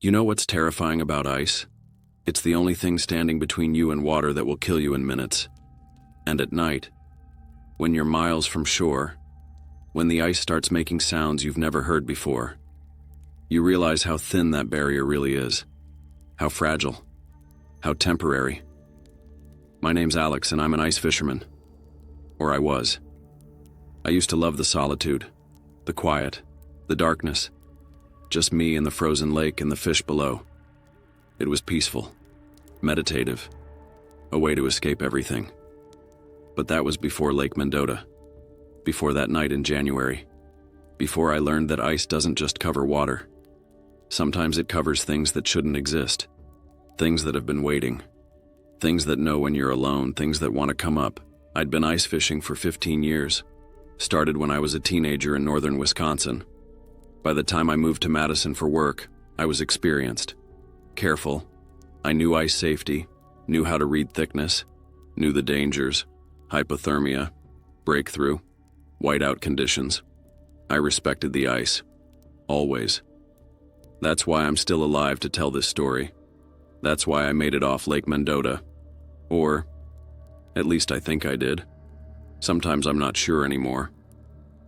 You know what's terrifying about ice? It's the only thing standing between you and water that will kill you in minutes. And at night, when you're miles from shore, when the ice starts making sounds you've never heard before, you realize how thin that barrier really is, how fragile, how temporary. My name's Alex and I'm an ice fisherman. Or I was. I used to love the solitude, the quiet, the darkness. Just me and the frozen lake and the fish below. It was peaceful, meditative, a way to escape everything. But that was before Lake Mendota, before that night in January, before I learned that ice doesn't just cover water. Sometimes it covers things that shouldn't exist, things that have been waiting, things that know when you're alone, things that want to come up. I'd been ice fishing for 15 years, started when I was a teenager in northern Wisconsin. By the time I moved to Madison for work, I was experienced, careful. I knew ice safety, knew how to read thickness, knew the dangers, hypothermia, breakthrough, whiteout conditions. I respected the ice, always. That's why I'm still alive to tell this story. That's why I made it off Lake Mendota. Or, at least I think I did. Sometimes I'm not sure anymore.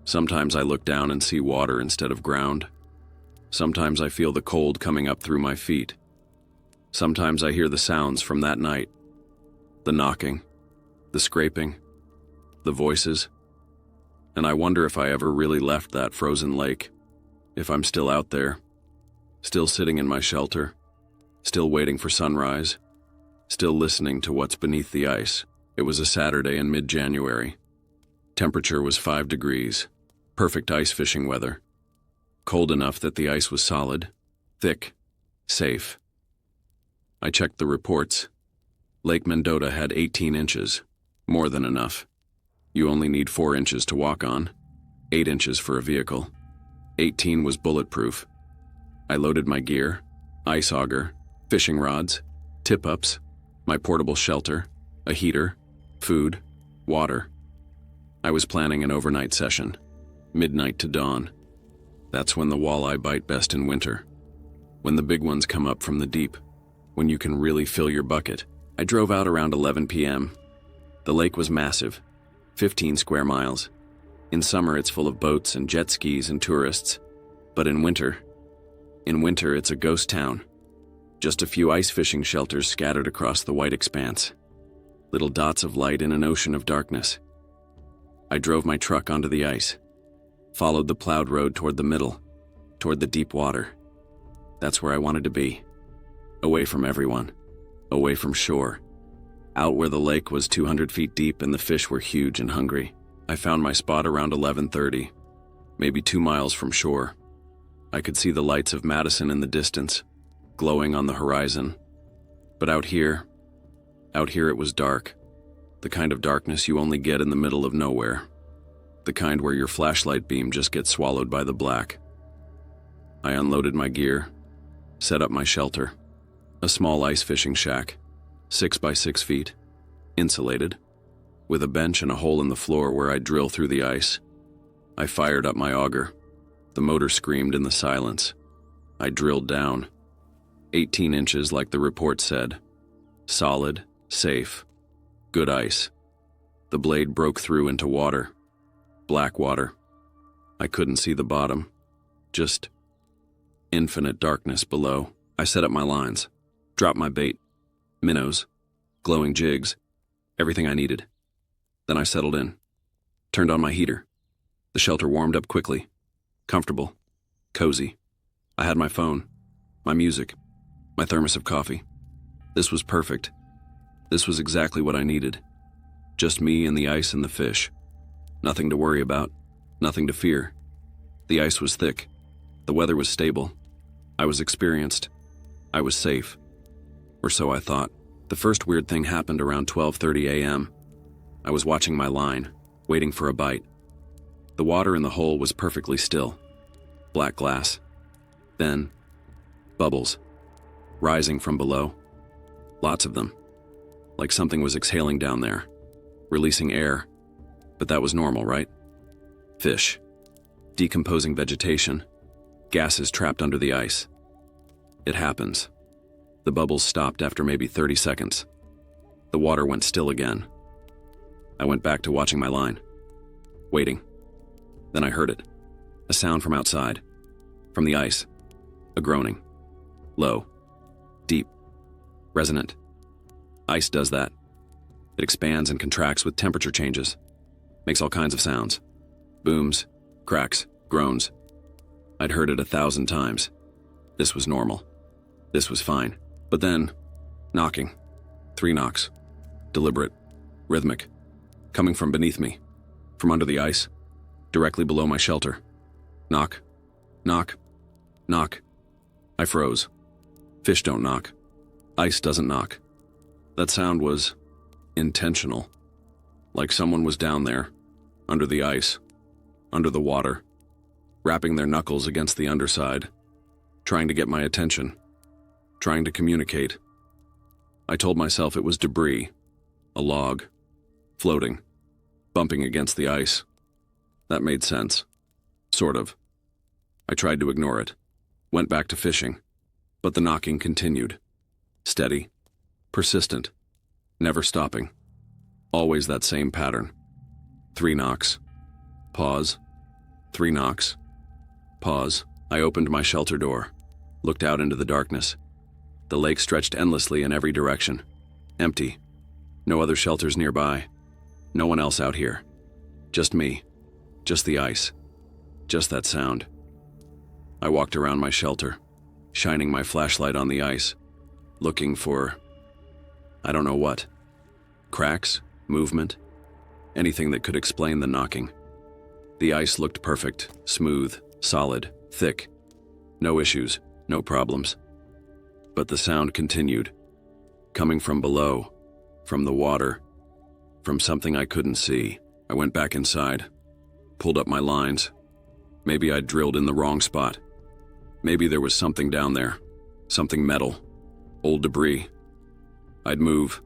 Sometimes I look down and see water instead of ground. Sometimes I feel the cold coming up through my feet. Sometimes I hear the sounds from that night. The knocking, the scraping, the voices. And I wonder if I ever really left that frozen lake. If I'm still out there, still sitting in my shelter, still waiting for sunrise, still listening to what's beneath the ice. It was a Saturday in mid-January. Temperature was 5 degrees. Perfect ice fishing weather. Cold enough that the ice was solid, thick, safe. I checked the reports. Lake Mendota had 18 inches, more than enough. You only need 4 inches to walk on, 8 inches for a vehicle. 18 was bulletproof. I loaded my gear, ice auger, fishing rods, tip-ups, my portable shelter, a heater, food, water. I was planning an overnight session. Midnight to dawn. That's when the walleye bite best in winter. When the big ones come up from the deep. When you can really fill your bucket. I drove out around 11 p.m. The lake was massive, 15 square miles. In summer it's full of boats and jet skis and tourists. But in winter it's a ghost town. Just a few ice fishing shelters scattered across the white expanse. Little dots of light in an ocean of darkness. I drove my truck onto the ice. Followed the plowed road toward the middle, toward the deep water. That's where I wanted to be. Away from everyone, away from shore. Out where the lake was 200 feet deep and the fish were huge and hungry. I found my spot around 11:30, maybe 2 miles from shore. I could see the lights of Madison in the distance, glowing on the horizon. But out here it was dark. The kind of darkness you only get in the middle of nowhere. The kind where your flashlight beam just gets swallowed by the black. I unloaded my gear, set up my shelter. A small ice fishing shack, 6 by 6 feet, insulated, with a bench and a hole in the floor where I'd drill through the ice. I fired up my auger. The motor screamed in the silence. I drilled down. 18 inches like the report said. Solid, safe, good ice. The blade broke through into water. Black water. I couldn't see the bottom. Just infinite darkness below. I set up my lines, dropped my bait, minnows, glowing jigs, everything I needed. Then I settled in, turned on my heater. The shelter warmed up quickly, comfortable, cozy. I had my phone, my music, my thermos of coffee. This was perfect. This was exactly what I needed. Just me and the ice and the fish. Nothing to worry about, nothing to fear. The ice was thick. The weather was stable. I was experienced. I was safe. Or so I thought. The first weird thing happened around 12:30 a.m. I was watching my line, waiting for a bite. The water in the hole was perfectly still. Black glass. Then, bubbles. Rising from below. Lots of them. Like something was exhaling down there, releasing air. But that was normal, right? Fish. Decomposing vegetation. Gases trapped under the ice. It happens. The bubbles stopped after maybe 30 seconds. The water went still again. I went back to watching my line, waiting. Then I heard it. A sound from outside, from the ice. A groaning. Low. Deep. Resonant. Ice does that. It expands and contracts with temperature changes. Makes all kinds of sounds. Booms, cracks, groans. I'd heard it 1,000 times. This was normal. This was fine. But then, knocking. 3 knocks. Deliberate. Rhythmic. Coming from beneath me. From under the ice. Directly below my shelter. Knock. Knock. Knock. I froze. Fish don't knock. Ice doesn't knock. That sound was intentional. Like someone was down there, under the ice, under the water, rapping their knuckles against the underside, trying to get my attention, trying to communicate. I told myself it was debris, a log, floating, bumping against the ice. That made sense. Sort of. I tried to ignore it, went back to fishing, but the knocking continued. Steady, persistent, never stopping. Always that same pattern. 3 knocks. Pause. 3 knocks. Pause. I opened my shelter door, looked out into the darkness. The lake stretched endlessly in every direction. Empty. No other shelters nearby. No one else out here. Just me. Just the ice. Just that sound. I walked around my shelter, shining my flashlight on the ice, looking for, I don't know what. Cracks, movement, anything that could explain the knocking. The ice looked perfect, smooth, solid, thick. No issues, no problems. But the sound continued, coming from below, from the water, from something I couldn't see. I went back inside, pulled up my lines. Maybe I'd drilled in the wrong spot. Maybe there was something down there, something metal, old debris. I'd move,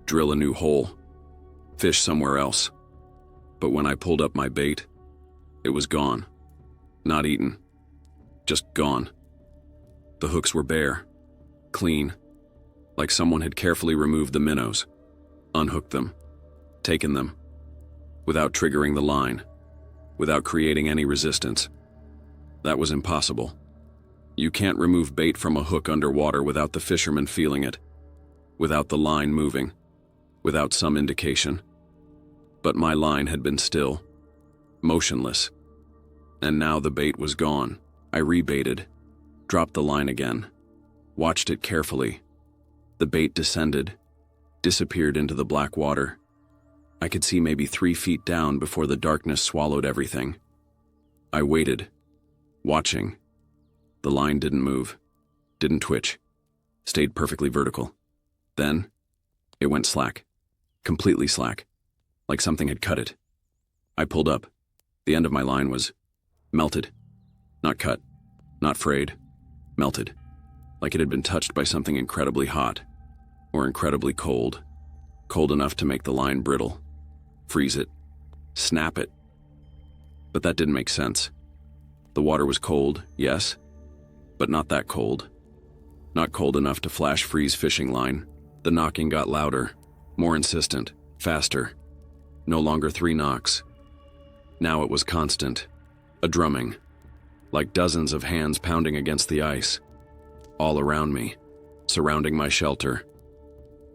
drill a new hole, fish somewhere else. But when I pulled up my bait, it was gone. Not eaten. Just gone. The hooks were bare, clean, like someone had carefully removed the minnows, unhooked them, taken them, without triggering the line, without creating any resistance. That was impossible. You can't remove bait from a hook underwater without the fisherman feeling it, without the line moving, without some indication. But my line had been still, motionless, and now the bait was gone. I rebaited, dropped the line again, watched it carefully. The bait descended, disappeared into the black water. I could see maybe 3 feet down before the darkness swallowed everything. I waited, watching. The line didn't move, didn't twitch, stayed perfectly vertical. Then, it went slack, completely slack, like something had cut it. I pulled up. The end of my line was melted. Not cut, not frayed, melted, like it had been touched by something incredibly hot, or incredibly cold, cold enough to make the line brittle, freeze it, snap it. But that didn't make sense. The water was cold, yes, but not that cold. Not cold enough to flash freeze fishing line. The knocking got louder, more insistent, faster. No longer 3 knocks. Now it was constant, a drumming, like dozens of hands pounding against the ice, all around me, surrounding my shelter.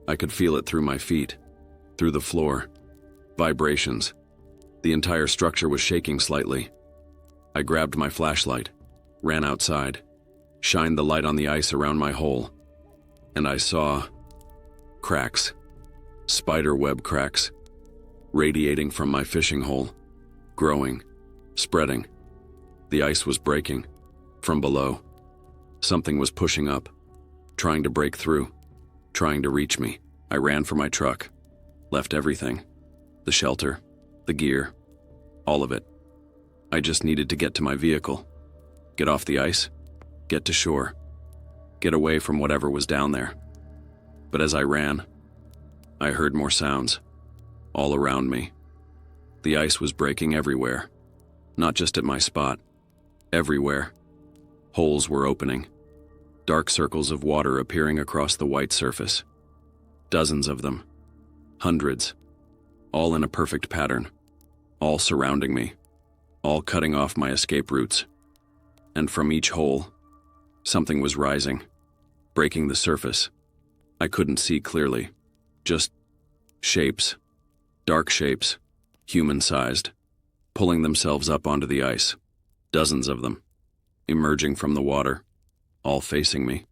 I could feel it through my feet, through the floor. Vibrations. The entire structure was shaking slightly. I grabbed my flashlight, ran outside, shined the light on the ice around my hole, and I saw cracks, spider web cracks, radiating from my fishing hole, growing, spreading. The ice was breaking, from below. Something was pushing up, trying to break through, trying to reach me. I ran for my truck, left everything, the shelter, the gear, all of it. I just needed to get to my vehicle, get off the ice, get to shore, get away from whatever was down there. But as I ran, I heard more sounds, all around me. The ice was breaking everywhere, not just at my spot, everywhere. Holes were opening, dark circles of water appearing across the white surface. Dozens of them. Hundreds. All in a perfect pattern. All surrounding me. All cutting off my escape routes. And from each hole, something was rising, breaking the surface. I couldn't see clearly. Just shapes. Dark shapes. Human-sized. Pulling themselves up onto the ice. Dozens of them. Emerging from the water. All facing me.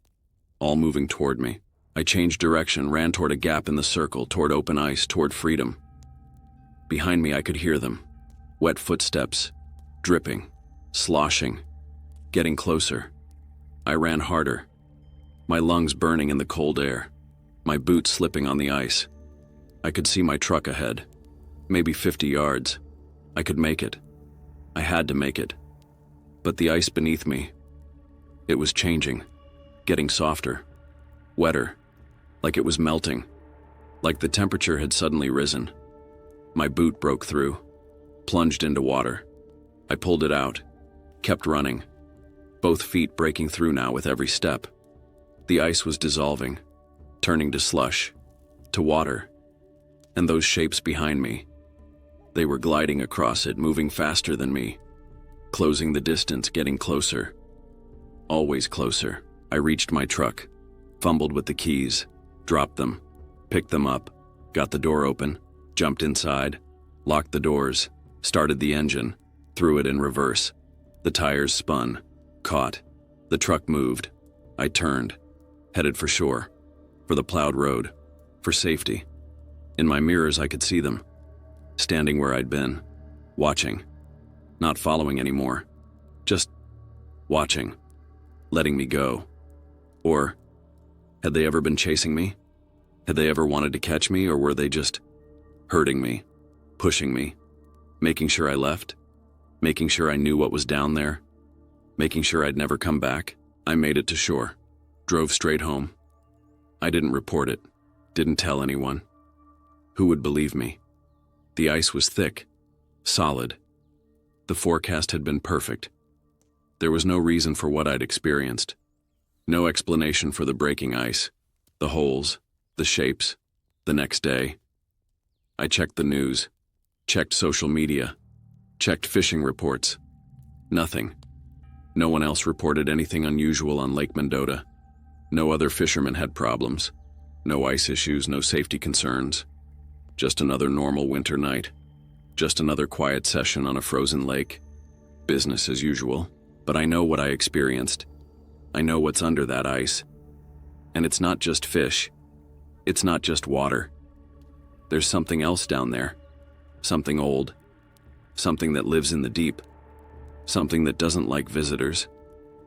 All moving toward me. I changed direction, ran toward a gap in the circle, toward open ice, toward freedom. Behind me I could hear them. Wet footsteps. Dripping. Sloshing. Getting closer. I ran harder. My lungs burning in the cold air. My boots slipping on the ice. I could see my truck ahead. Maybe 50 yards. I could make it. I had to make it. But the ice beneath me, it was changing. Getting softer. Wetter. Like it was melting. Like the temperature had suddenly risen. My boot broke through. Plunged into water. I pulled it out. Kept running. Both feet breaking through now with every step. The ice was dissolving. Turning to slush. To water. And those shapes behind me. They were gliding across it, moving faster than me. Closing the distance, getting closer. Always closer. I reached my truck. Fumbled with the keys. Dropped them. Picked them up. Got the door open. Jumped inside. Locked the doors. Started the engine. Threw it in reverse. The tires spun. Caught. The truck moved. I turned. Headed for shore. For the plowed road. For safety. In my mirrors I could see them. Standing where I'd been. Watching. Not following anymore. Just watching. Letting me go. Or had they ever been chasing me? Had they ever wanted to catch me, or were they just hurting me? Pushing me? Making sure I left? Making sure I knew what was down there? Making sure I'd never come back? I made it to shore. Drove straight home. I didn't report it. Didn't tell anyone. Who would believe me? The ice was thick. Solid. The forecast had been perfect. There was no reason for what I'd experienced. No explanation for the breaking ice, the holes, the shapes. The next day, I checked the news, checked social media, checked fishing reports. Nothing. No one else reported anything unusual on Lake Mendota. No other fishermen had problems. No ice issues, no safety concerns. Just another normal winter night. Just another quiet session on a frozen lake. Business as usual. But I know what I experienced. I know what's under that ice. And it's not just fish. It's not just water. There's something else down there. Something old. Something that lives in the deep. Something that doesn't like visitors.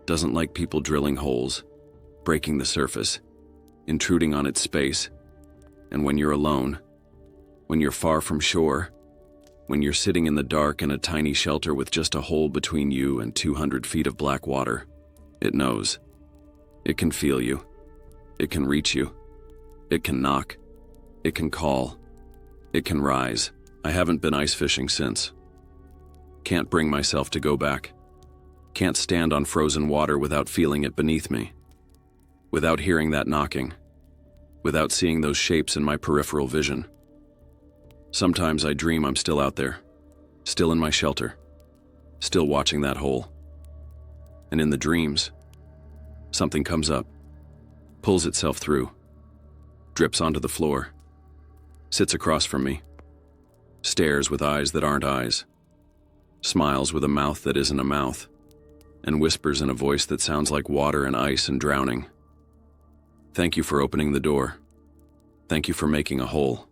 Doesn't like people drilling holes. Breaking the surface. Intruding on its space. And when you're alone, when you're far from shore, when you're sitting in the dark in a tiny shelter with just a hole between you and 200 feet of black water, it knows. It can feel you. It can reach you. It can knock. It can call. It can rise. I haven't been ice fishing since. Can't bring myself to go back. Can't stand on frozen water without feeling it beneath me. Without hearing that knocking. Without seeing those shapes in my peripheral vision. Sometimes I dream I'm still out there, still in my shelter, still watching that hole. And in the dreams, something comes up, pulls itself through, drips onto the floor, sits across from me, stares with eyes that aren't eyes, smiles with a mouth that isn't a mouth, and whispers in a voice that sounds like water and ice and drowning. Thank you for opening the door. Thank you for making a hole.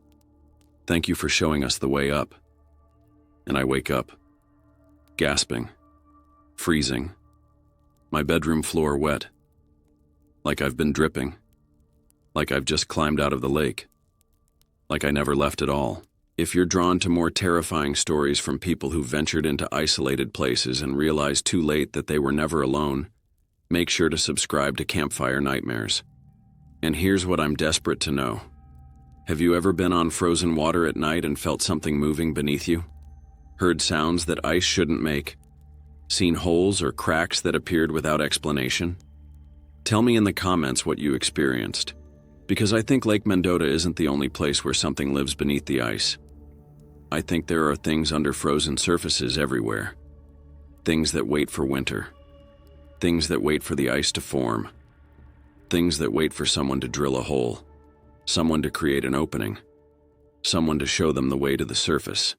Thank you for showing us the way up. And I wake up, gasping, freezing, my bedroom floor wet, like I've been dripping, like I've just climbed out of the lake, like I never left at all. If you're drawn to more terrifying stories from people who ventured into isolated places and realized too late that they were never alone, make sure to subscribe to Campfire Nightmares. And here's what I'm desperate to know. Have you ever been on frozen water at night and felt something moving beneath you? Heard sounds that ice shouldn't make? Seen holes or cracks that appeared without explanation? Tell me in the comments what you experienced, because I think Lake Mendota isn't the only place where something lives beneath the ice. I think there are things under frozen surfaces everywhere. Things that wait for winter. Things that wait for the ice to form. Things that wait for someone to drill a hole. Someone to create an opening. Someone to show them the way to the surface.